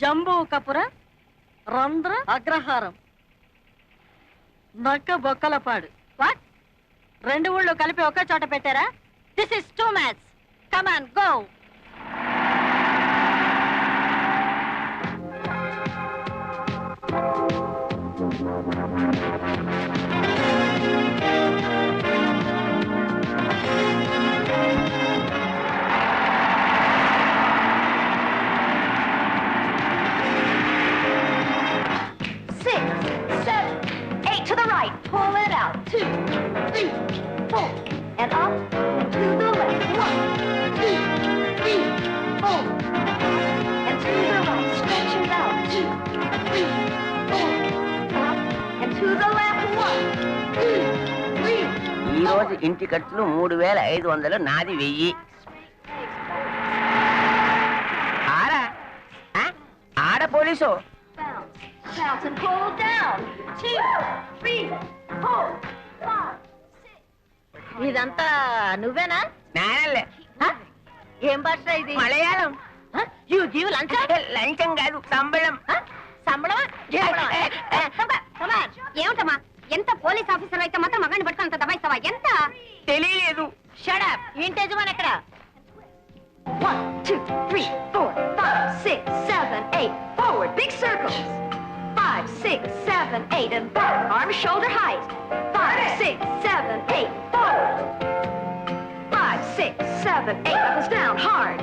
జంబూ కపుర రంధ్ర అగ్రహారం నక్క బొక్కలపాడు. వాట్? 2 ఊళ్ళు కలిపి ఒకే చోట పెట్టారా? This is two match. Come on go. And up and to the left. 1, 2, 3, 4. And to the right. Stretch it out. 2, 3, 4. Up and to the left. 1, 2, 3. ఈ రోజు ఇంటి ఖర్చులు 3500, నాది 1000. ఆడ police. Bounce and hold down. 2, 3, 4, 5. ఇదంతా నువ్వేనా? నేనలే. ఏం భాష ఇది? మలయాళం. You give lunch? లంచం కాదు, సంబళం. సంబళమా? ఏమిటమ్మా, ఎంత పోలీస్ ఆఫీసర్ అయితే మాత్రం మగాన్ని పట్టుకుని అంత దబాయిస్తావా? ఎంత? తెలియలేదు. Shut up. ఇంటి యజమాని ఎక్కడ? 1, 2, 3, 4, 5, 6, 7, 8. Forward, big circles. 5, 6, 7, 8, and back. Arms shoulder height. 5, 6, 7, 8. Forward. 5, 6, 7, 8. Up is down hard.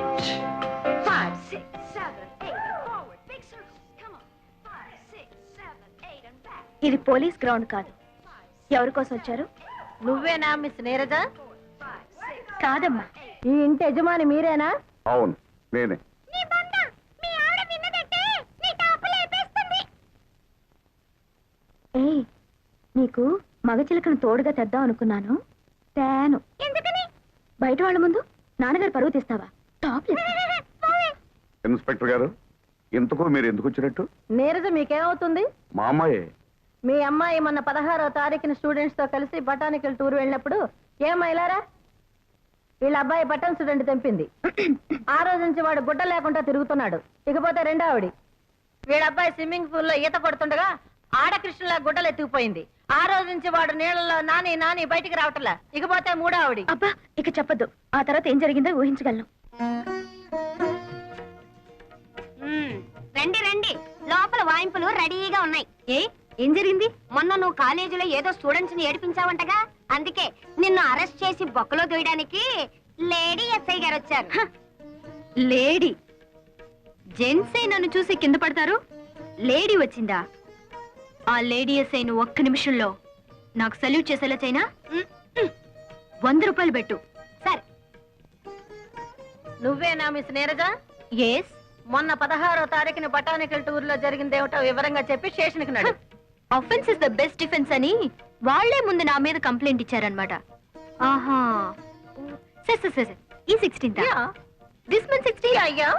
5, 6, 7, 8. And forward, big circles. Come on. 5, 6, 7, 8, and back. ఇది పోలీస్ గ్రౌండ్ కాదు. ఎవరి కోసం వచ్చారు? నువ్వేనా మిస్ నీరజ? కాదమ్మా. ఈ ఇంటి యజమాని మీరేనా? అవును, నేనే. ఏయ్, నీకు మగచిలకను తోడుగా తెద్దాం అనుకున్నాను. తేను. ఎందుకని? బయట వాళ్ళ ముందు నాన్నగారు పరువు తీస్తావా? టాప్ ఇన్స్పెక్టర్ గారు, ఇంతకు మీరు ఎందుకు వచ్చినట్టు? నీరజ మీకేమవుతుంది? మా అమ్మాయే. మీ అమ్మాయి మొన్న 16వ తారీఖున స్టూడెంట్స్ తో కలిసి బొటానికల్ టూర్ వెళ్ళినప్పుడు ఏమైలారా? వీళ్ళ అబ్బాయి బటన్ స్టూడెంట్ తెంపింది. ఆ రోజు నుంచి వాడు గుడ్డ లేకుండా తిరుగుతున్నాడు. ఇకపోతే రెండో ఆవిడి, వీళ్ళ అబ్బాయి స్విమ్మింగ్ పూల్ లో ఈత కొడుతుండగా ఆడకృష్ణలా గుడ్డలు ఎత్తుకుపోయింది. ఆ రోజు నుంచి వాడు నీళ్ళలో నాని నాని బయటికి రావట్లా. ఇకపోతే మూడో ఆవిడి. అబ్బా, ఇక చెప్పద్దు. ఆ తర్వాత ఏం జరిగిందో ఊహించగలను. రండి రండి, లోపల వాయింపులు రెడీగా ఉన్నాయి. ఏం జరిగింది? మొన్న నువ్వు కాలేజీలో ఏదో స్టూడెంట్స్ ని ఏడిపించావంటగా, అందుకే నిన్ను అరెస్ట్ చేసి బొక్కలో దూయడానికి లేడీ ఎస్ఐ గారు వచ్చారు. లేడీ? జెంట్సే నన్ను చూసి కింద పడతారు, లేడీ వచ్చిందా? ఆ లేడీ ఎస్ఐ నువ్వు ఒక్క నిమిషంలో నాకు సల్యూట్ చేసేలా చైనా 100 రూపాయలు పెట్టు. సరే. నువ్వేనా మిస్ నీరజ? ఎస్. మొన్న 16వ తారీఖున బొటానికల్ టూర్ లో జరిగిందేమిటో వివరంగా చెప్పి స్టేషన్ కి నడు. Offence is the best defence అని వాళ్లే ముందు నా మీద కంప్లైంట్ ఇచ్చారనమాట. ఆహా, సరే ఈ 16th దిస్ మంత్ 16 అయ్యా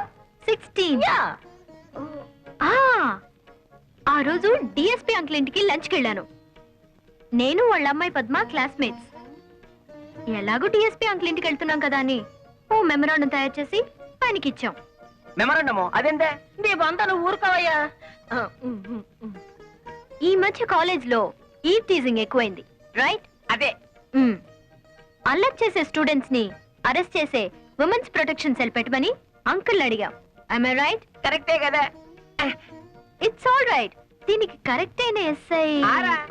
16. ఆ రోజు డిఎస్పీ అంకుల్ ఇంటికి లంచ్కి వెళ్ళాను. నేను వాళ్ళ అమ్మాయి పద్మ క్లాస్మేట్స్. ఎలాగో డిఎస్పీ అంకుల్ ఇంటికి వెళ్తున్నాం కదా అని ఓ మెమరాండం తయారు చేసి ఆయనకి ఇచ్చాం. మెమరాండము? అదేంటే? నీ బంత నువ్వు ఊరుకోవయ్యా. ఈ మధ్య కాలేజ్ లో ఈవ్ టీజింగ్ ఎక్కువైంది, రైట్? అదే. అల్లరి చేసే స్టూడెంట్స్ ని అరెస్ట్ చేసే ఉమెన్స్ ప్రొటెక్షన్ సెల్ పెట్టమని అంకుల్ అడిగాం. I right? కరెక్టే కదా. It's all right. దీనికి కరెక్ట్ అయిన ఎస్ఐ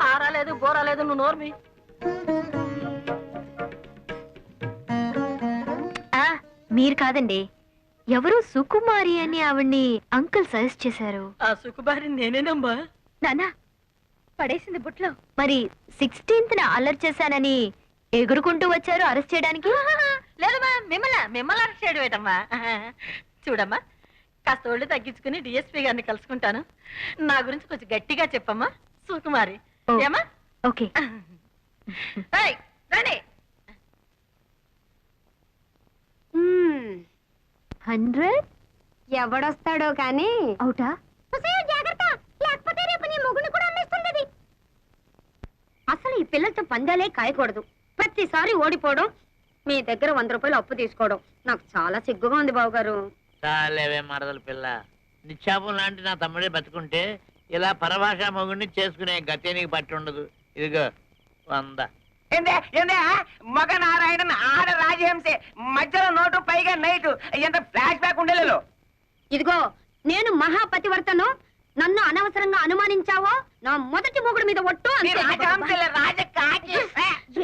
ఆరాలేదు బోరాలేదు, నువ్వు నోర్మి. మీరు కాదండి, ఎవరు సుకుమారి అని ఆవిడ్ని అంకుల్ సజెస్ట్ చేశారు. ఆ సుకుమారి నేనేనమ్మా. నానా పడేసింది బుట్లో. మరి 16th అల్లరి చేశానని ఎగురుకుంటూ వచ్చారు అరెస్ట్ చేయడానికి? లేదమ్మా, మిమ్మల్ని అరెస్ట్ చేయడం ఏంటమ్మా? చూడమ్మా, కాస్త ఒళ్ళు తగ్గించుకుని డిఎస్పీ గారిని కలుసుకుంటాను. నా గురించి కొంచెం గట్టిగా చెప్పమ్మా సుకుమారి. ఏమా? ఓకే. రండి. 100 ఎవడొస్తాడో కానీ అవుటా? జాగ్రత్త, లేకపోతే రేపు నీ మొగుని కూడా అమ్మేస్తుంది. అసలు ఈ పిల్లలతో పందాలే కాయకూడదు. ప్రతిసారి ఓడిపోవడం, మీ దగ్గర 100 రూపాయలు అప్పు తీసుకోవడం నాకు చాలా సిగ్గుగా ఉంది బావగారు. చాలేవే మరదల పిల్ల, నిశ్చాపం లాంటి నా తమ్ముడే బతుకుంటే ఇలా పరభాషా మొగుడిని చేసుకునే గతే నీకు పట్టి ఉండదు. ఇదిగో 100. ఏందే మగ నారాయణన్ ఆడ రాజహంసే మధ్యలో నోటు పైగా నైటు ఎంత ఫ్లాష్ బ్యాక్ ఉండేలేదు. ఇదిగో నేను మహాపతివర్తను, నన్ను అనవసరంగా అనుమానించావో నా మొదటి మొగుడు మీద ఒట్టు అంతే.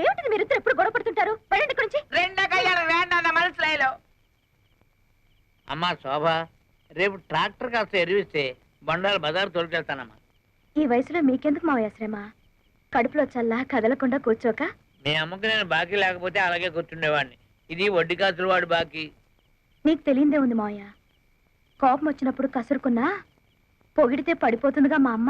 ఏమిటిది మీరు ఇద్దరు ఎప్పుడు గొడవ పడుతుంటారు? వెళ్ళండి ఇక్కడి నుంచి. రెండకయ్యారు వేండా మనసులో. అమ్మా శోభ, రేపు ట్రాక్టర్ కాస్త ఎరివిస్తే బండారు బజారు తోలుకెళ్తానమ్మా. ఈ వయసులో మీకెందుకు మావయ్య శ్రమ? కడుపులో చల్లా కదలకుండా కూర్చోక. మీ అమ్మకి నేను బాకీ లేకపోతే అలాగే కూర్చుండేవాడిని. ఇది వడ్డీ కాసులు వాడు బాకీ. నీకు తెలియందే ఉంది మావయ్య, కోపం వచ్చినప్పుడు కసురుకున్నా పొగిడితే పడిపోతుందిగా మా అమ్మ.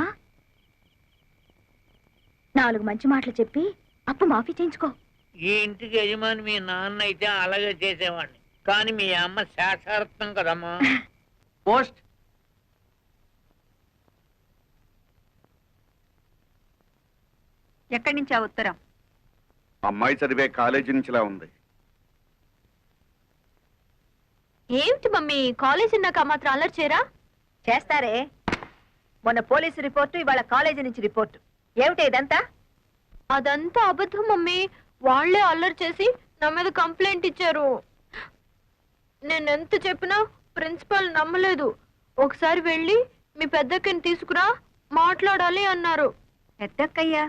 4 మంచి మాటలు చెప్పి అప్పు మాఫీ చేయించుకో. ఈ ఇంటికి యజమాని మీ నాన్న అయితే అలాగే చేసేవాడిని, కానీ మీ అమ్మ శాశ్వతం కదమ్మా. పోస్ట్ ఎక్కడి నుంచి ఆ ఉత్తరం? అమ్మాయి చదివే కాలేజీ నుంచిలా ఉంది. ఏమిటి మమ్మీ, కాలేజ్ ఉన్నాక మాత్రం అల్లరి చేయరా? చేస్తారే. మొన్న పోలీసు రిపోర్టు, ఇవాళ కాలేజీ నుంచి రిపోర్టు. ఏమిటి ఇదంతా? అదంతా అబద్ధం మమ్మీ. వాళ్లే అల్లరి చేసి నా మీద కంప్లైంట్ ఇచ్చారు. నేనెంత చెప్పినా ప్రిన్సిపల్ నమ్మలేదు. ఒకసారి వెళ్ళి మీ పెద్దక్కని తీసుకురా, మాట్లాడాలి అన్నారు. పెద్దక్కయ్యా?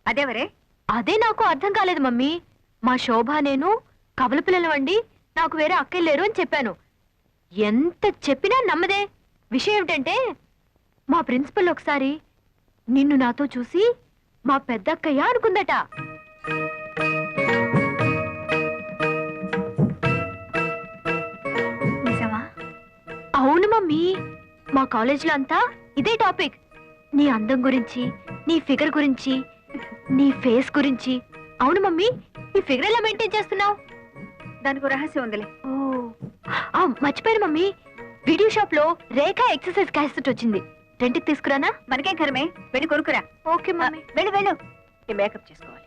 అదేవరే? అదే నాకు అర్థం కాలేదు మమ్మీ. మా శోభ నేను కవల పిల్లలవండి, నాకు వేరే అక్కయ్య లేరు అని చెప్పాను. ఎంత చెప్పినా నమ్మదే. విషయం ఏమిటంటే మా ప్రిన్సిపల్ ఒకసారి నిన్ను నాతో చూసి మా పెద్దక్కయ్య అనుకుందట. నిజమా? అవును మమ్మీ, మా కాలేజీలో అంతా ఇదే టాపిక్. నీ అందం గురించి, నీ ఫిగర్ గురించి, నీ ఫేస్ గురించి. అవును మమ్మీ, నీ ఫిగర్ ఎలా మెయింటైన్ చేస్తున్నావు? దానికి రహస్యం ఉందిలే. ఓ మర్చిపోయాను మమ్మీ, వీడియో షాప్ లో రేఖ ఎక్సర్సైజ్ క్యాసెట్ వచ్చింది. రెంట్కి తీసుకురానా? మనకేం కరమే, వెళ్ళి కొనుక్కురా. Okay mummy. వెళ్ళు వెళ్ళు. ఈ మేకప్ చేసుకోవాలి.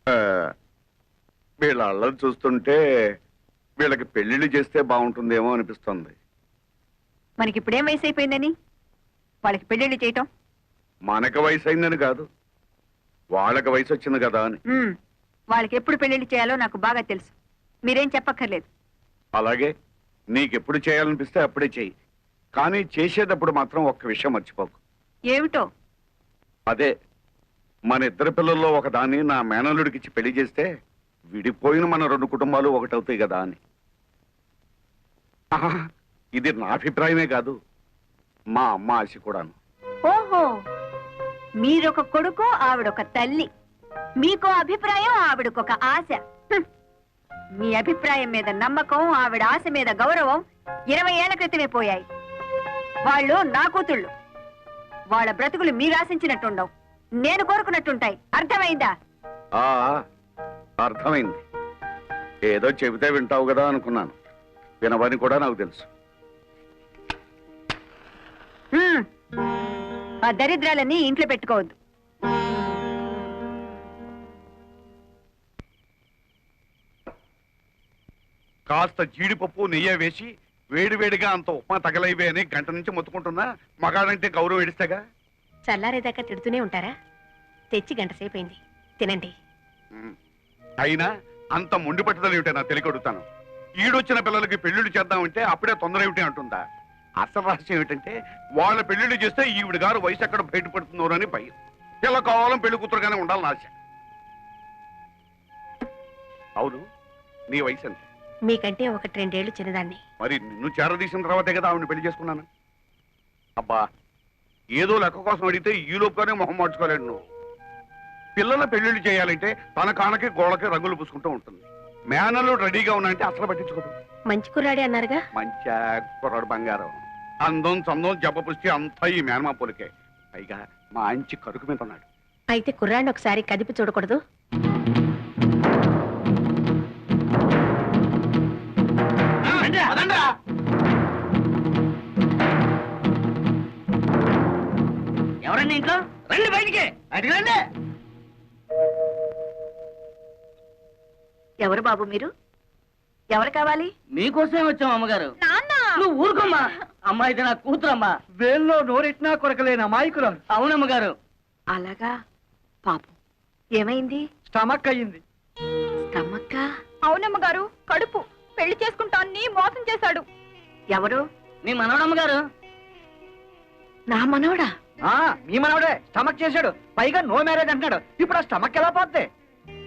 ఆ, వీళ్ళ అల్లరి చూస్తుంటే వీళ్ళకి పెళ్లిళ్ళు చేస్తే బాగుంటుందేమో అనిపిస్తుంది. మనకి ఇప్పుడేం వయసు అయిపోయిందని వాళ్ళకి పెళ్లిళ్ళు చేయటం? మనకు వయసు అయిందని కాదు, వాళ్ళకి వయసు వచ్చింది కదా అని. వాళ్ళకి ఎప్పుడు పెళ్లిళ్ళు చేయాలో నాకు బాగా తెలుసు. మీరేం చెప్పక్కర్లేదు. అలాగే నీకెప్పుడు చేయాలనిపిస్తే అప్పుడే చెయ్యి, కానీ చేసేటప్పుడు మాత్రం ఒక్క విషయం మర్చిపోకు. ఏమిటో? అదే, మన ఇద్దరు పిల్లల్లో ఒకదాన్ని నా మేనల్లుడికిచ్చి పెళ్లి చేస్తే విడిపోయిన మన 2 కుటుంబాలు ఒకటవుతాయి కదా అని. ఆహా, ఇది నా అభిప్రాయమే కాదు, మా అమ్మ ఆశ కూడాను. ఓహో, మీరొక కొడుకు, ఆవిడొక తల్లి. మీకో అభిప్రాయం, ఆవిడకొక ఆశ. హ్మ్. మీ అభిప్రాయం మీద నమ్మకం, ఆవిడ ఆశ మీద గౌరవం 20 ఏళ్ల క్రితమే పోయాయి. వాళ్ళు నా కూతుళ్ళు. వాళ్ళ బ్రతుకులు మీరు ఆశించినట్టుండవు, నేను కోరుకున్నట్టుంటాయి. అర్థమైందా? ఆ అర్థమైంది. ఏదో చెబితే వింటావు కదా అనుకున్నాను, వినవని కూడా నాకు తెలుసు. హ్మ్. ఆ దరిద్రాలన్నీ ఇంట్లో పెట్టుకోవద్దు. కాస్త జీడిపప్పు నెయ్యి వేసి వేడివేడిగా అంత ఉప్మా తగలైవే అని గంట నుంచి మొత్తుకుంటున్నా. మగాడంటే గౌరవం ఎడిస్తేగా. చల్లారేదాకా తిడుతూనే ఉంటారా? తెచ్చి గంట సేపు అయింది, తినండి. అయినా అంత మొండి పట్టుదల ఏమిటో నా తెలియకొడుతాను. ఈడొచ్చిన పిల్లలకి పెళ్లిళ్ళు చేద్దామంటే అప్పుడే తొందర ఏమిటి అంటుందా. అసలు రహస్యం ఏమిటంటే వాళ్ళ పెళ్లిళ్ళు చేస్తే ఈవిడ గారు వయసు ఎక్కడ బయటపడుతుందో అని భయం. ఇలా కావాలం పెళ్లి కూతురుగానే ఉండాలని ఆశ. అవును, నీ వయసు ఎంత? మీకంటే 1-2 ఏళ్లు చిన్నదాన్ని. మరి నిన్ను చేరదీసిన తర్వాతే కదా ఆవిడని పెళ్లి చేసుకున్నాను. అబ్బా, ఏదో లెక్క కోసం అడిగితే ఈ లోపుగానే మొహం మార్చుకోలేడు నువ్వు. పిల్లల పెళ్లిళ్ళు చేయాలంటే తన కానకి గోడకి రంగులు పూసుకుంటూ ఉంటుంది. మేనలు రెడీగా ఉన్నాయంటే అసలు పట్టించుకోదు. మంచి కుర్రాడే అన్నారుగా. మంచి కుర్రాడు బంగారం. అందం చందం జబ్బ పుష్టి అంతా ఈ మేనమా పోలికే. పైగా మంచి కరుకు మీద ఉన్నాడు. అయితే కుర్రాడిని ఒకసారి కదిపి చూడకూడదు? ఎవరండి ఇంట్లో? రండి బయటికి, బయటికి రండి. ఎవరు బాబు మీరు? ఎవరు కావాలి? మీకోసమే వచ్చాం అమ్మగారు. నాన్న నువ్వు ఊరుకోమ్మా. అమ్మా ఇది నా కూతురమ్మా. వేల్లో నోరెట్నా కొరకలేని అమాయకురాలు. అవునమ్మగారు. అలాగా, పాపం ఏమైంది? స్టమక్ అయ్యింది. స్టమక్క? అవునమ్మ గారు, కడుపు. పెళ్లి చేసుకుంటాన్ని మోసం చేశాడు. ఎవరు? మీ మనవడమ్మగారు. నా మనవడా? మీ మనవడే స్టమక్ చేశాడు, పైగా నో మ్యారేజ్ అంటున్నాడు. ఇప్పుడు ఆ స్టమక్ ఎలా పోద్ది?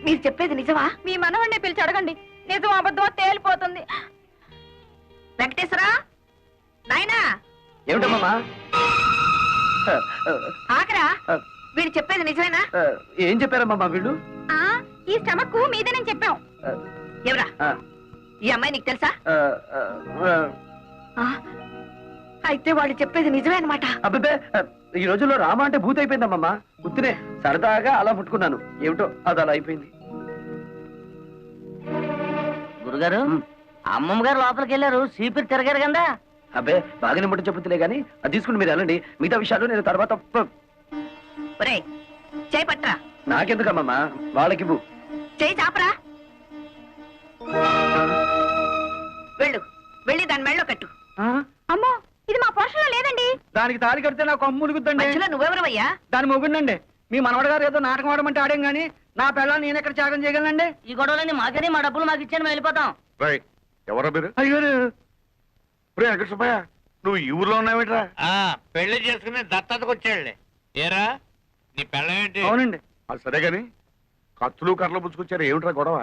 మీరు చెప్పేది నిజమా? మీ మనవడిని పిలిచి అడగండి, నిజం అబద్ధమో తేలిపోతుంది. వెంకటేశ్వరా, నాయనా ఏమిటమ్మా? ఆకరా, వీడు చెప్పేది నిజమేనా? ఏం చెప్పారమ్మా వీళ్ళు? ఈ స్టమక్ మీదేనని చెప్పాం. ఎవరా ఈ అమ్మాయి? నీకు తెలుసా? అయితే వాళ్ళు చెప్పేది నిజమే అన్నమాట. అబ్బే, ఈ రోజుల్లో రామ అంటే భూత అయిపోయిందమ్మా. గుర్తునే సరదాగా అలా ముట్టుకున్నాను, ఏమిటో అది అలా అయిపోయింది. గురుగారు, అమ్మమ్మ గారు లోపలికి వెళ్ళారు, సీపీరు తిరగారు కదా. అబ్బే, బాగానే ముట్ట చెప్పుతులే గానీ అది తీసుకుని మీరు వెళ్ళండి. మిగతా విషయాలు నేను తర్వాత ఒరేయ్, చేయి పట్రా. నాకెందుకమ్మా, వాళ్ళకి చేయి చాపరా. వెళ్ళు, వెళ్ళి దాని మెళ్ళో కట్టు. అమ్మో, ఇది మా పోషణలో లేదండి. దానికి తాళి కడితే నాకు అమ్ములుగుద్దండి. మధ్యలో నువ్వెవరవయ్యా? దాని మొగుండండి. మీ మనవడ గారు ఏదో నాటకం ఆడమంటే ఆడేం గానీ నా పిల్లలు నేను ఎక్కడ త్యాగం చేయగలనండి? ఈ గొడవలని మాకేది, మా డబ్బులు మాకు ఇచ్చాను, వెళ్ళిపోతాం. రై ఎవరో మీరు? అయ్యో, వెంకట సుబ్బయ్య, నువ్వు ఈ ఊర్లో ఉన్నావేట్రా? పెళ్లి చేసుకుని దత్తతకు వచ్చాడులే. ఏరా నీ పెళ్ళం ఏంటి? అవునండి. అది సరే గాని కత్తులు కర్రలు పుచ్చుకొచ్చారు, ఏమిట్రా గొడవ?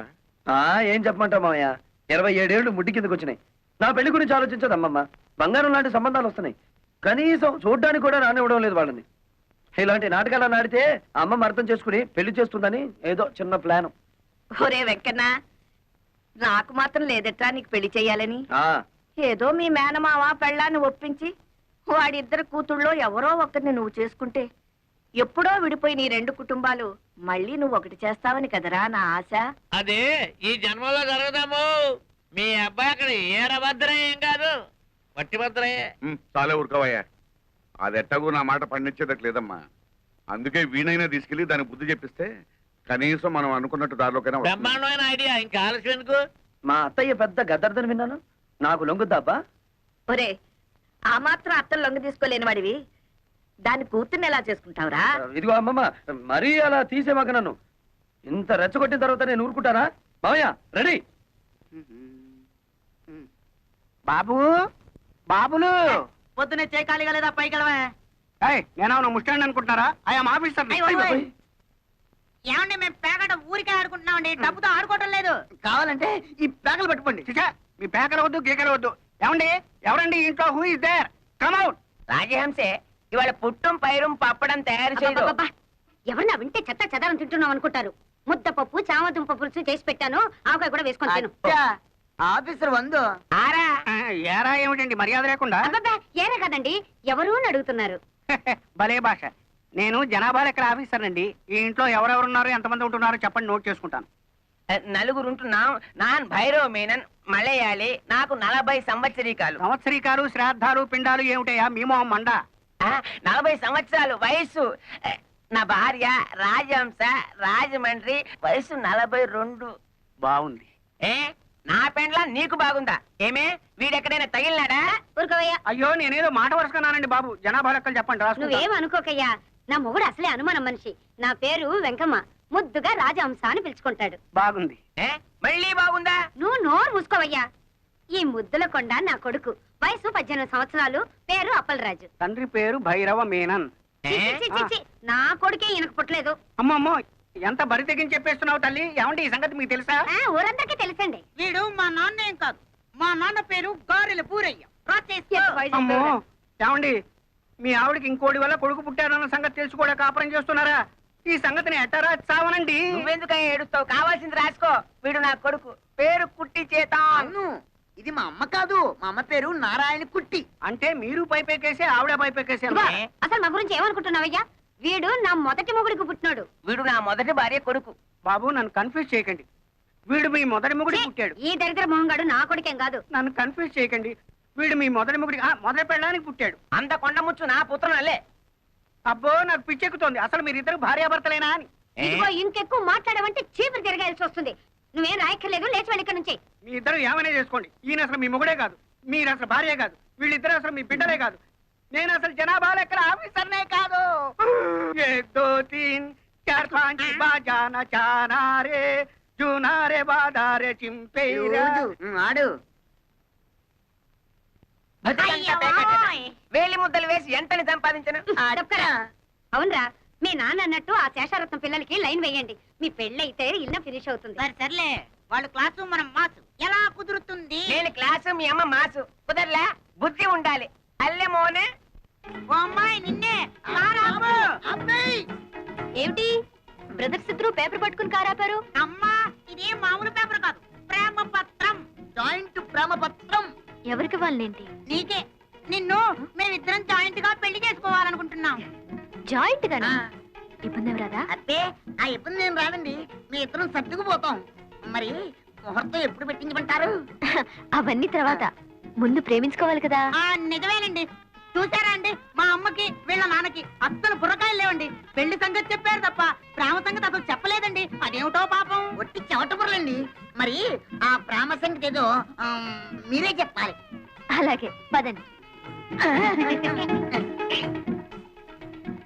ఏం చెప్పమంటావు మామయ్య, 27 ఏళ్ళు ముడ్డి కిందకు వచ్చినాయి. నా పెళ్లి గురించి ఆలోచించదు అమ్మమ్మ. బంగారం లాంటి సంబంధాలు వస్తున్నాయి, కనీసం చూడ్డానికి కూడా రానివ్వడం లేదు వాళ్ళని. ఇలాంటి నాటకాలు నాడితే అమ్మమ్మ అర్థం చేసుకుని పెళ్లి చేస్తుందని ఏదో చిన్న ప్లాన్. ఒరే వెంకన్న, నాకు మాత్రం లేదట్రా నీకు పెళ్లి చెయ్యాలని. ఏదో మీ మేనమావ పెళ్ళాన్ని ఒప్పించి వాడిద్దరు కూతుళ్ళో ఎవరో ఒకరిని నువ్వు చేసుకుంటే ఎప్పుడో విడిపోయి నీ 2 కుటుంబాలు మళ్ళీ నువ్వు ఒకటి చేస్తావని కదరా నా ఆశ. అదే ఈ జన్మలో జరగదాము. మీ అబ్బాయి అక్కడ ఏరభద్రం ఏం కాదు, వట్టి భద్రయ్యే. చాలే ఊరుకోవయ్యా, అది ఎట్టగూ నా మాట పండించేదట్ లేదమ్మా. అందుకే వీణైనా తీసుకెళ్లి దానికి బుద్ధి చెప్పిస్తే కనీసం మనం అనుకున్నట్టు దారిలోకైనా వస్తుంది. బ్రహ్మాండమైన ఐడియా, ఇంకా ఆలస్యం ఎందుకు? మా అత్తయ్య పెద్ద గద్దర్దని విన్నాను, నాకు లొంగుద్దాబ్బా? ఒరే, ఆ మాత్రం అత్తలు లొంగ తీసుకోలేని వాడివి దాని కూతుర్ని ఎలా చేసుకుంటావురా? ఇదిగో అమ్మమ్మ, మరీ అలా తీసేమాక నన్ను. ఇంత రెచ్చగొట్టిన తర్వాత నేను ఊరుకుంటానా? మామయ్య రెడీ. బాబు, బాబులు పొద్దునే చేయి ఖాళీగా లేదా? పైకి వెళ్ళవే. నేనేమన్నా ముస్టాండ్ అనుకుంటున్నారా? I'm officer. ఏమండి, మేము పేగట ఊరికే ఆడుకుంటున్నామండి, డబ్బుతో ఆడుకోవటం లేదు. కావాలంటే ఈ పేకలు పట్టుకోండి. చిచా, మీ పేకలు వద్దు, గీకలు వద్దు. ఏమండి, ఎవరండి ఇంట్లో? Who is there? Come out. రాజహంసే ఇవాళ పుట్టం పైరం పప్పడం తయారు చేయదు. ఎవరన్నా వింటే చెత్త చెదారం తింటున్నాం అనుకుంటారు. ముద్దపప్పు, చామదుంప పులుసు చేసి పెట్టాను, ఆవకాయ కూడా వేసుకొని తిను. ఆఫీసర్ వందు. ఆరా ఏరా ఏమిటండి మర్యాద లేకుండా? అబ్బబ్బా, ఏనే కదండి, ఎవరు అని అడుగుతున్నారు. భలే భాష. నేను జనాభా లెక్కల ఆఫీసర్ అండి. ఈ ఇంట్లో ఎవరెవరున్నారు, ఎంతమంది ఉంటున్నారో చెప్పండి, నోట్ చేసుకుంటాను. నలుగురుంటున్నాం. నాన్ భైరవ మేనన్, మలయాళి, నాకు 40 సంవత్సరీకాలు. సంవత్సరీకాలు, శ్రాద్ధాలు, పిండాలు ఏమిటయా మీ మొహం మండ? 40 సంవత్సరాలు వయస్సు. నా భార్య రాజహంస, రాజమండ్రి, వయసు 42. బాగుంది. ఏ నా పెండ్లా నీకు బాగుందా? ఏమే వీడెక్కడైనా తగిలినాడా? ఊరుకోవయ్యా, అయ్యో, నేనేదో మాట వరుసకున్నానండి బాబు. జనాభా లెక్కలు చెప్పండి, రాసుకుంటా. నువ్వేం అనుకోకయ్యా. నా మొగుడు అసలే అనుమానం మనిషి. నా పేరు వెంకమ్మ, ముద్దుగా రాజహంస అని పిలుచుకుంటాడు. బాగుంది. మళ్ళీ బాగుందా? నువ్వు నోరు మూసుకోవయ్యా. ఈ ముద్దుల కొండ నా కొడుకు, వయసు 18 సంవత్సరాలు, పేరు అప్పలరాజు. తండ్రి పేరు భైరవ మేనన్. చి, చి, చి, చి, నా కొడుకే ఈయనకు పుట్టలేదు. అమ్మమ్మో, ఎంత బరి తెగించి చెప్పేస్తున్నావు తల్లి. ఏమంటే ఈ సంగతి మీకు తెలుసా? ఊరందరికీ తెలుసండి. వీడు మా నాన్నేం కాదు, మా నాన్న పేరు గారెల పూరయ్య. అమ్మో, ఏమండి మీ ఆవిడకి ఇంకోటి వల్ల కొడుకు పుట్టారన్న సంగతి తెలుసు కూడా కాపురం చేస్తున్నారా? ఈ సంగతిని ఎట్టారా చావనండి. నువ్వెందుకని ఏడుస్తావు? కావాల్సింది రాసుకో. వీడు నా కొడుకు, పేరు కుట్టి చేత. ఇది మా అమ్మ కాదు, మా అమ్మ పేరు నారాయణ కుట్టి. అంటే మీరు పైపెక్కేసి ఆవిడ పైపెక్కేసి ఇదిగో, అసలు మా గురించి ఏమనుకుంటున్నావయ్యా? వీడు నా మొదటి మొగుడికి పుట్టినాడు. వీడు నా మొదటి భార్య కొడుకు. బాబు, నన్ను కన్ఫ్యూజ్ చేయకండి. వీడు మీ మొదటి మొగుడి పుట్టాడు. ఈ దరిద్ర మొహంగాడు నా కొడుకేం కాదు. నన్ను కన్ఫ్యూజ్ చేయకండి. వీడు మీ మొదటి మొగుడి మొదటి పెళ్ళడానికి పుట్టాడు. అంత కొండముచ్చు నా పుత్రునల్లే. అబ్బో, నాకు పిచ్చెక్కుతోంది. అసలు మీరిద్దరు భార్యాభర్తలేనా అని. ఇదిగో, ఇంకెక్కువ మాట్లాడమంటే చీపురు తిరగాల్సి వస్తుంది. నువ్వేం రాయక్కర్లేదు, లేచి వెళ్ళి ఇక్కడ నుంచి. మీ ఇద్దరు ఏమైనా చేసుకోండి. ఈయన అసలు మీ మొగుడే కాదు, మీరు అసలు భార్య కాదు, వీళ్ళిద్దరు అసలు మీ బిడ్డలే కాదు. నేను అసలు జనాభా లెక్కల ఆఫీసర్నే కాదు. 1 2 3 4 5 బాజానా చానారే జూనారే బాదారే చింపేరా. ఆడు వేలి ముద్దలు వేసి ఎంతని సంపాదించను. అవునరా, మీ నాన్న అన్నట్టు ఆ శేషారత్నం పిల్లలకి లైన్ వేయండి. మీ పెళ్ళైతే ఇల్లు ఫినిష్ అవుతుంది. సర్లే, వాళ్ళు క్లాసు మనం మాసు ఎలా కుదురుతుంది? నేను క్లాసు, మీ అమ్మ మాసు. కుదరలా, బుద్ధి ఉండాలి. అల్లె మోనే ఓ అమ్మాయి నిన్నే అబ్బాయి. ఏమిటి బ్రదర్స్ ఇద్దరు పేపర్ పట్టుకుని కారాపారు? అమ్మా, ఇది మామూలు పేపర్ కాదు, ప్రేమ పత్రం. జాయింట్ ప్రేమ పత్రం. ఎవరికి వాళ్ళేంటి? నీకే. నిన్ను మేమిద్దరం జాయింట్ గా పెళ్లి చేసుకోవాలనుకుంటున్నాం. జాయింట్ గానా? ఇబ్బంది ఏం రాదా? అబ్బే, ఆ ఇబ్బంది ఏం రాదండి. మీ ఇద్దరం సర్దుకుపోతాం. మరి ముహూర్తం ఎప్పుడు పెట్టించమంటారు? అవన్నీ తర్వాత, ముందు ప్రేమించుకోవాలి కదా. నిజమేనండి. చూసారా అండి, మా అమ్మకి వీళ్ళ నాన్నకి అస్సలు బుర్రకాయలు లేవండి. పెళ్లి సంగతి చెప్పారు తప్ప ప్రేమ సంగతి అసలు చెప్పలేదండి. అదేమిటో పాపం. ఒట్టి చెవట బుర్రలండి. మరి ఆ ప్రేమ సంగతి ఏదో మీరే చెప్పాలి. అలాగే పదండి.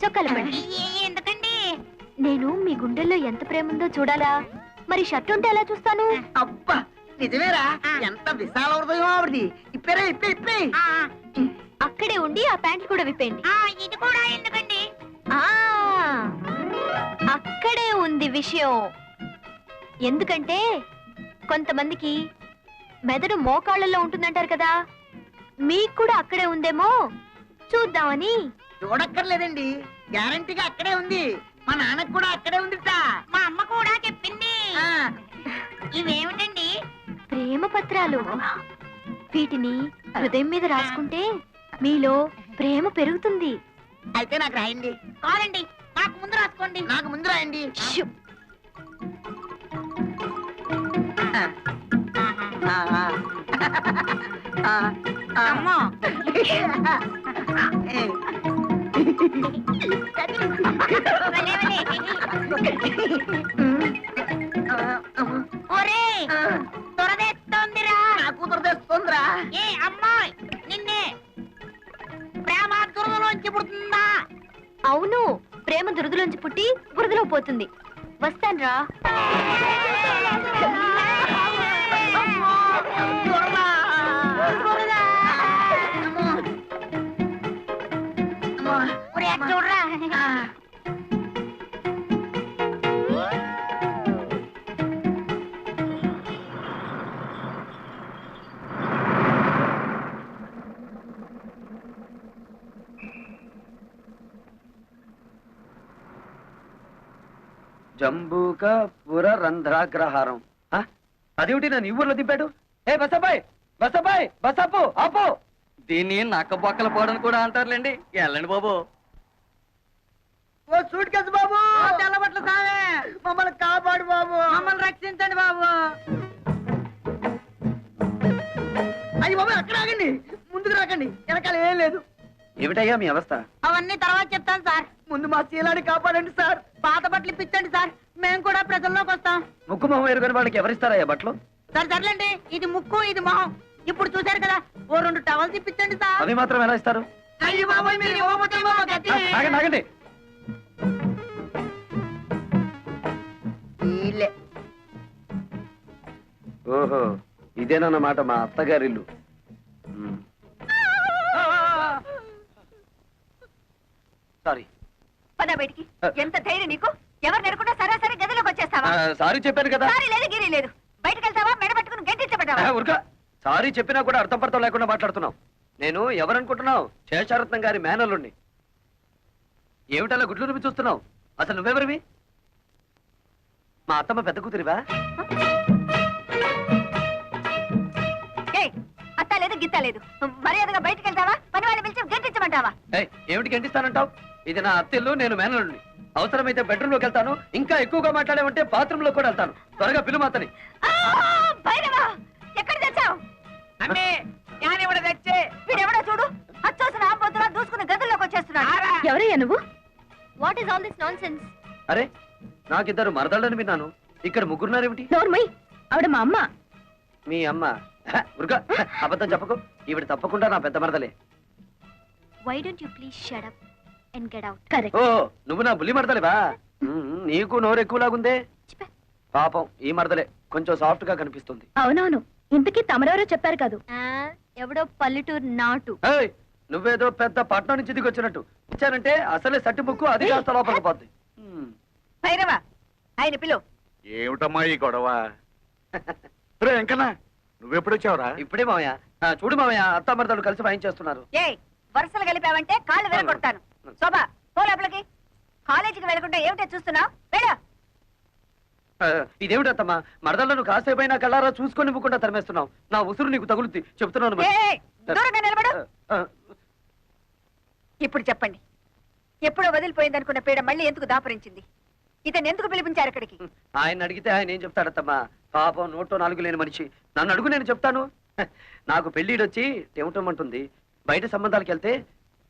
చొక్కాలు పడండి. ఎందుకండి? నేను మీ గుండెల్లో ఎంత ప్రేమ ఉందో చూడాలా? మరి షర్ట్ ఉంటే ఎలా చూస్తాను? అబ్బా, నిజమేరా, ఎంత విశాల హృదయం ఆవిడది. ఇప్పేరా, ఇప్పే. అక్కడే ఉండి ఆ ప్యాంట్లు కూడా విప్పేయండి. ఇది కూడా ఎందుకండి? ఆ అక్కడే ఉంది విషయం. ఎందుకంటే కొంతమందికి మెదడు మోకాళ్ళల్లో ఉంటుందంటారు కదా, మీకు కూడా అక్కడే ఉందేమో చూద్దామని. చూడక్కర్లేదండి, గ్యారంటీగా అక్కడే ఉంది. మా నాన్నకు కూడా అక్కడే ఉందిట. మా అమ్మ కూడా చెప్పింది. ఇవేమిటండి? ప్రేమ పత్రాలు. వీటిని హృదయం మీద రాసుకుంటే మీలో ప్రేమ పెరుగుతుంది. అయితే నాకు రాయండి. కాదండి, నాకు ముందు రాసుకోండి. నాకు ముందు రాయండి. షూ. అమ్మో. ఒరేయ్, త్వరదేస్తోందిరా. నాకు దురదేస్తోందిరా. ఏ అమ్మాయి, నిన్నే ప్రేమ దురదలోంచి పుడుతుందా? అవును, ప్రేమ దురదలోంచి పుట్టి బురదలో పోతుంది. వస్తాన్రా. ఒరే, అటు చూడరా. జంబూక పుర రంధ్రాగ్రహారం. అదేమిటి నన్ను ఈ ఊర్లో దింపాడు? ఏ బసబాయ్, బసబాయ్, బసపు ఆపు. దీన్ని నక్క బొక్కల పోవడం కూడా అంటారులేండి. వెళ్ళండి బాబు. ఓ సూట్ కేసు బాబు, తెల్లబట్లు సామే, మమ్మల్ని కాపాడు బాబు, మమ్మల్ని రక్షించండి బాబు. అయ్యి బాబు, అక్కడ ఆగండి, ముందుకు రాకండి, వెనకాల ఏం లేదు. ఏమిటయ్యా మీ అవస్థ? అవన్నీ తర్వాత చెప్తాను సార్. ముందు మా శీలాన్ని కాపాడండి సార్. పాత బట్టలు ఇప్పించండి సార్, మేము కూడా ప్రజల్లోకి వస్తాం. ముక్కు మొహం ఎరుగని వాళ్ళకి ఎవరిస్తారయ్యా బట్టలు? సర్లేండి, ఇది ముక్కు, ఇది మొహం. ఇప్పుడు చూశారు కదా, ఓ 2 టవల్స్ ఇప్పించండి సార్. అవి మాత్రం ఎలా ఇస్తారు? అయ్యి బాబోయ్, మీరు ఇవ్వకపోతే మా గతి. ఆగండి ఆగండి. వీళ్ళే. ఓహో, ఇదేనన్నమాట మా అత్తగారిల్లు. సారీ. పద బయటికి. ఎంత ధైర్యం నీకు? ఎవరు నెరకుండా సరాసరి గదిలోకి వచ్చేస్తావా? సారీ చెప్పాను కదా. సారీ లేదు, గిరి లేదు. బయటకు వెళ్తావా, మెడ పట్టుకుని గెంటించబడ్డావా? ఉరక. సారీ చెప్పినా కూడా అర్థం పర్థం లేకుండా మాట్లాడుతున్నావు. నేను ఎవరనుకుంటున్నావు? శేషారత్నం గారి మేనల్లుండి. ఏమిటలా గుడ్లు రుమి చూస్తున్నావు? అసలు నువ్వెవరివి? మా అత్తమ్మ పెద్ద కూతురివా? అత్త లేదు, గిత్త లేదు. మర్యాదగా బయటకు వెళ్తావా, పని వాళ్ళని పిలిచి గెంటించమంటావా? ఏమిటి గంటిస్తానంటావు? ఇది నా అత్తిల్లు, నేను మేనల్లుండి. అవసరమైతే బెడ్రూమ్ లోకి వెళ్తాను. ఇంకా ఎక్కువగా మాట్లాడామంటే బాత్రూమ్ లో కూడా వెళ్తాను. త్వరగా పిలు మాతని. ఎక్కడ తెచ్చావు? అమ్మే, జ్ఞానివ్వడ తెచ్చే. వీడెవడో చూడు, అచ్చోసిన ఆంబోతులా దూసుకుని గదుల్లోకి వచ్చేస్తున్నాడు. ఎవరయ్యా నువ్వు? What is all this non sense? అరే, నాకిద్దరు మరదళ్ళని విన్నాను. ఇక్కడ ముగ్గురున్నారేమిటి? నోర్మయ్, ఆవిడ మా అమ్మ. మీ అమ్మ ఉరుక అబద్ధం చెప్పకు. ఈవిడ తప్పకుండా నా పెద్ద మరదలే. Why don't you please shut up and get out. Correct. ఓ నువ్వు నా బుల్లి మరదలేవా? నీకు నోరు ఎక్కువలాగుందే. పాపం ఈ మరదలే కొంచెం సాఫ్ట్ గా కనిపిస్తుంది. అవునవును. ఇంతకీ తమరెవరో చెప్పారు కాదు. ఎవడో పల్లెటూరు నాటు. ఏయ్, నువ్వేదో పెద్ద పట్నం నుంచి దిగొచ్చినట్టు ఇచ్చానంటే అసలే సట్టి ముక్కు అది కాస్త లోపలికి పోద్ది. భైరవ ఆయన పిలువు. ఏమిటమ్మా ఈ గొడవ? రే వెంకన్నా, నువ్వెప్పుడొచ్చావురా? ఇప్పుడే మావయ్య. చూడు మావయ్య, అత్త మరదలు కలిసి వాయించేస్తున్నారు. ఏయ్ వరుసలు కలిపావంటే కాళ్ళు వెళ్ళగొడతాను. శోభా పో లోపలికి. కాలేజీకి వెళ్ళకుండా ఏమిటో చూస్తున్నావు? వెళ్ళ. ఇదేమిటత్తమ్మా, మరదలను కాసేపైనా కళ్ళారా చూసుకొని ఇవ్వకుండా తరిమేస్తున్నావు. నా ఉసురు నీకు తగులుద్ది చెప్తున్నాను మరి. ఏయ్, దూరంగా నిలబడు. ఇప్పుడు చెప్పండి, ఎప్పుడో వదిలిపోయిందనుకున్న పీడ మళ్ళీ ఎందుకు దాపరించింది? ఇతను ఎందుకు పిలిపించారు ఇక్కడికి? ఆయన అడిగితే ఆయన ఏం చెప్తాడత్తమ్మా? పాపం నోటో నాలుగు లేని మనిషి. నన్ను అడుగు, నేను చెప్తాను. నాకు పెళ్ళిడొచ్చి టెమటమంటుంది. బయట సంబంధాలకు వెళ్తే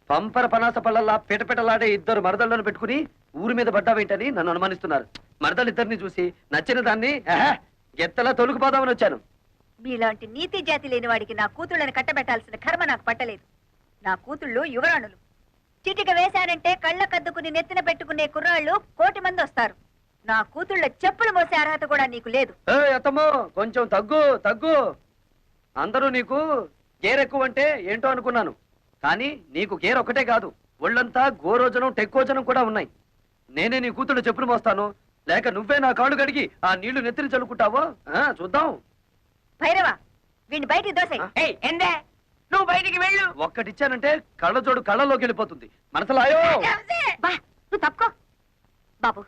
పంపర పనాస పళ్ళల్లా పిటపిటలాడే ఇద్దరు మరదళ్ళను పెట్టుకుని ఊరి మీద పడ్డావేంటని నన్ను అనుమానిస్తున్నారు. మరదలిద్దరిని చూసి నచ్చిన దాన్ని ఎత్తలా తొలుకుపోదామని వచ్చాను. మీలాంటి నీతి జాతి లేని వాడికి నా కూతుళ్ళని కట్టబెట్టాల్సిన కర్మ నాకు పట్టలేదు. నా కూతుళ్ళు యువరాణులు. చిటిక వేశానంటే కళ్ళ కద్దుకుని నెత్తిన పెట్టుకునే కుర్రాళ్ళు 1,000,000 మంది వస్తారు. నా కూతుళ్ళ చెప్పులు మోసే అర్హత కూడా నీకు లేదు. అత్తమ్మో, కొంచెం తగ్గు తగ్గు. అందరూ నీకు గేరెక్కువ అంటే ఏంటో అనుకున్నాను, కానీ నీకు గేర్ ఒకటే కాదు, ఒళ్ళంతా గోరోజనం టెక్కోజనం కూడా ఉన్నాయి. నేనే నీ కూతుళ్ళు చెప్పులు మోస్తాను, లేక నువ్వే నా కాళ్ళు కడిగి ఆ నీళ్లు నెత్తిని చల్లుకుంటావో చూద్దాం. భైరవ వీడిని బయటికి దోసెయ్. ఎందే నువ్వు బయటికి వెళ్ళు. ఒక్కటిచ్చానంటే కళ్ళజోడు కళ్ళలోకి వెళ్ళిపోతుంది. మనసులాయో బా నువ్వు తప్పుకో. బాబు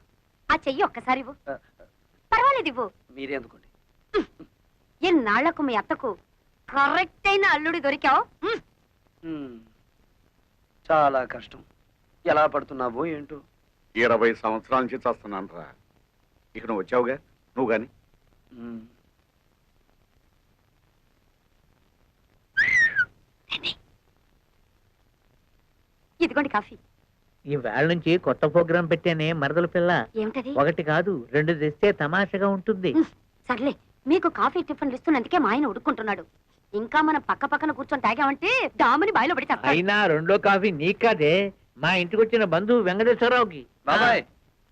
ఆ చెయ్యి ఒక్కసారి ఇవ్వు. పర్వాలేదు ఇవ్వు. మీరే అందుకోండి. ఎన్నాళ్లకు మీ అత్తకు కరెక్ట్ అయిన అల్లుడి దొరికావు. చాలా కష్టం. ఎలా పడుతున్నావో ఏంటో. 20 సంవత్సరాల నుంచి చేస్తున్నాను రా. ఇక నువ్వు వచ్చావుగా, నువ్వు గాని. ఇదిగోండి కాఫీ. ఈ వేళ నుంచి కొత్త ప్రోగ్రాం పెట్టానే మరదల పిల్ల. ఏమిటది? 1 కాదు 2 తెస్తే తమాషగా ఉంటుంది. సర్లే, మీకు కాఫీ టిఫిన్లు ఇస్తున్నందుకే మా ఆయన ఉడుకుంటున్నాడు. ఇంకా మనం పక్క పక్కన కూర్చొని తాగామంటే డాముని బాయిలో పడి తప్ప. అయినా 2వ కాఫీ నీకు కాదే, మా ఇంటికి వచ్చిన బంధువు వెంకటేశ్వరరావుకి. బాబాయ్,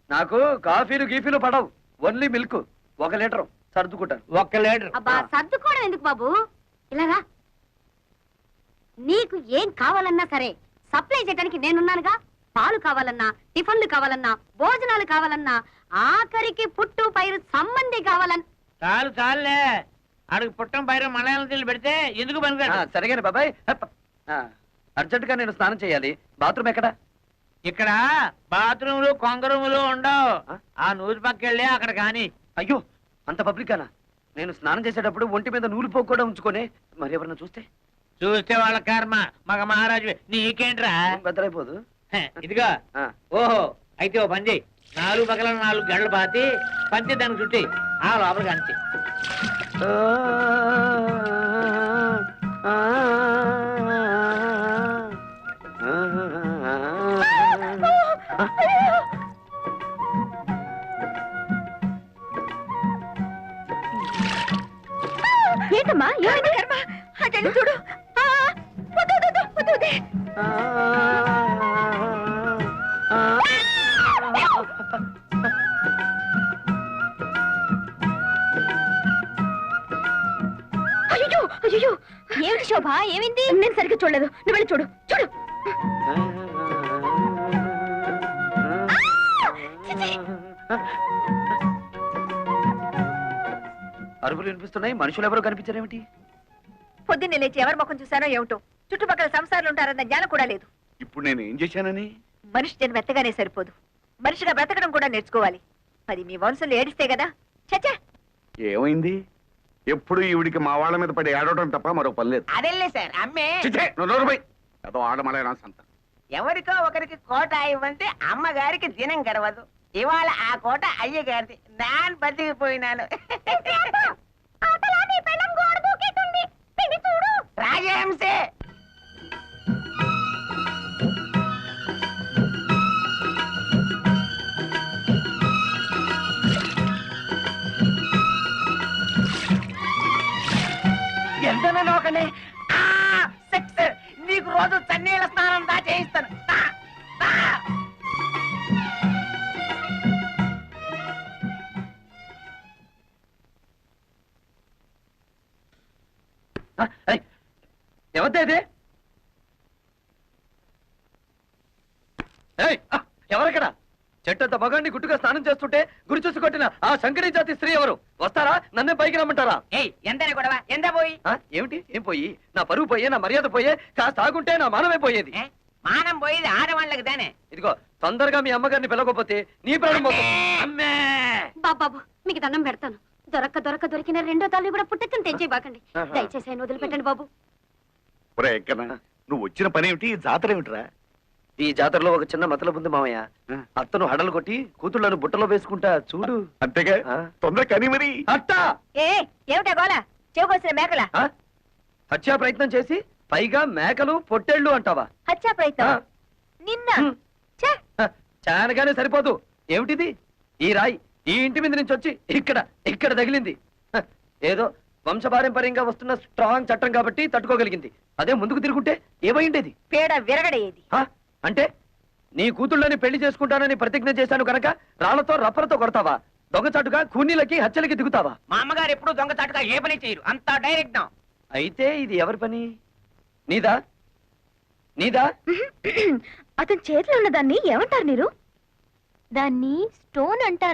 నాకు కాఫీలు గీఫీలు పడవు, ఓన్లీ మిల్క్. 1 లీటర్ సర్దుకుంటాను. 1 లీటర్. అబ్బా సర్దుకోవడం ఎందుకు బాబు, ఇలాగా. నీకు ఏం కావాలన్నా సరే సప్లై చేయడానికి నేనున్నానుగా. పాలు కావాలన్నా, టిఫిన్లు కావాలన్నా, భోజనాలు కావాలన్నా, ఆఖరికి పుట్టు పైరు సంబంధి కావాలన్నా. చాలు చాలులే, ఆడికి పుట్టం పైన మలయాళం తీళ్ళు పెడితే ఎందుకు పనికిరాడు. సరిగానే బాబాయ్. అర్జెంట్ గా నేను స్నానం చేయాలి. బాత్రూమ్ ఎక్కడ? ఇక్కడ బాత్రూములు కొంగరూములు ఉండవు. ఆ నూరు పక్కెళ్ళి అక్కడ కాని. అయ్యో, అంత పబ్లిక్ గానా? నేను స్నానం చేసేటప్పుడు ఒంటి మీద నూలు పోగు కూడా ఉంచుకోనే. మరి ఎవరన్నా చూస్తే? చూస్తే వాళ్ళ కర్మ. మగ మహారాజు నీకేంట్రా? బెదరైపోదు. ఇదిగా. ఓహో, అయితే ఓ పని చేయి, 4 పక్కల 4 గంటలు పాతి పంచి దానికి చుట్టి ఆ లోపలికి అంచి. ఏంటమ్మా ఏమైంది? అటెళ్ళి చూడు. అయ్యో అయ్యో, ఏమిటి శోభ, ఏమైంది? నేను సరిగ్గా చూడలేదు, నువ్వు వెళ్ళి చూడు. చూడు. అరుపులు వినిపిస్తున్నాయి, మనుషులు ఎవరు కనిపించారేమిటి? పొద్దున్నే లేచి ఎవరి ముఖం చూశానో ఏమిటో. చుట్టుపక్కల సంసారాలు ఉంటారన్న జ్ఞానం కూడా లేదు. ఇప్పుడు నేను ఏం చేశానని? మనిషి జన్మ ఎత్తగానే సరిపోదు, మనిషిగా బ్రతకడం కూడా నేర్చుకోవాలి. అది మీ వంశంలో ఏడిస్తే కదా. చచ్చా, ఏమైంది? ఎప్పుడు ఈవిడికి మా వాళ్ళ మీద పడి ఏడవడం తప్ప మరో పని లేదు. అదెల్లే సార్ అమ్మే. చిచ్చే, నువ్వు నోరుమై. అదో ఆడమలైనా సంత. ఎవరికో ఒకరికి కోట ఇవ్వంటే అమ్మగారికి దినం గడవదు. ఇవాళ ఆ కోట అయ్యగారిది. నాన్ బతికిపోయినాను. రాజహంసే. ముట్టుకోకండి సెక్స్ నీకు రోజు చన్నీళ్ళ స్నానం దా చేయిస్తాను దా, దా. ఎవరిదే ఇది? ఏయ్, ఎవరక్కడ? చెట్టంత మగాన్ని గుట్టుగా స్నానం చేస్తుంటే గురి చూసి కొట్టిన ఆ శంకరీ జాతి స్త్రీ ఎవరు? వస్తారా? నన్నే పైకి రమ్మంటారా? ఏయ్ ఎంతనే గొడవ ఎంత పోయి ఏమిటి? ఏం పోయి? నా పరువు పోయే, నా మర్యాద పోయే, కాస్త ఆగుంటే నా మానమే పోయేది. ఏ? మానం పోయేది ఆడవాళ్ళకి దానే ఇదిగో తొందరగా మీ అమ్మగారిని పిలవకపోతే నీ ప్రాణం పోతుంది. అమ్మే బాబు మీకు దండం పెడతాను. దొరికిన రెండో తల్లి కూడా పుట్టచ్చని తెంచేయబాకండి. దయచేసి ఆయన వదిలిపెట్టండి బాబు. ఒరే వెంకన్న, నువ్వు వచ్చిన పని ఏమిటి? ఈ జాతర ఏమిటిరా? ఈ జాతరలో ఒక చిన్న మతలబు ఉంది మామయ్య. అత్తను హడలు కొట్టి కూతుళ్ళను బుట్టలో వేసుకుంటా చూడు. అంతేగా, తొందర కని మరి. అట్టా ఏమిటా గోల చెవుకొసిన మేకల ఆ? హత్యా ప్రయత్నం చేసి పైగా మేకలు పొట్టేళ్ళు అంటావా? హత్యా ప్రయత్నం నిన్న ఛే! చానగానే సరిపోదు. ఏమిటిది? ఈ రాయి ఈ ఇంటి మీద నుంచి వచ్చి ఇక్కడ తగిలింది. ఏదో వంశపారంపర్యంగా వస్తున్న స్ట్రాంగ్ చట్టం కాబట్టి తట్టుకోగలిగింది. అదే ముందుకు తిరుగుంటే ఏమైండేది? పేడ విరగడేది అంటే నీ కూతుళ్ళని పెళ్లి చేసుకుంటానని ప్రతిజ్ఞ చేశాను కనుక రాళ్లతో రప్పలతో కొడతావా? దొంగచాటుగా కూనీలకి హత్యలకి దిగుతావా? మా అమ్మగారు ఎప్పుడు దొంగచాటుగా ఏ పని చేయరు, అంతా డైరెక్ట్. అయితే ఇది ఎవరి పని? నీదా? అతని చేతిలో ఉన్న దాన్ని ఏమంటారు మీరు? దాన్ని స్టోన్ అంటారు.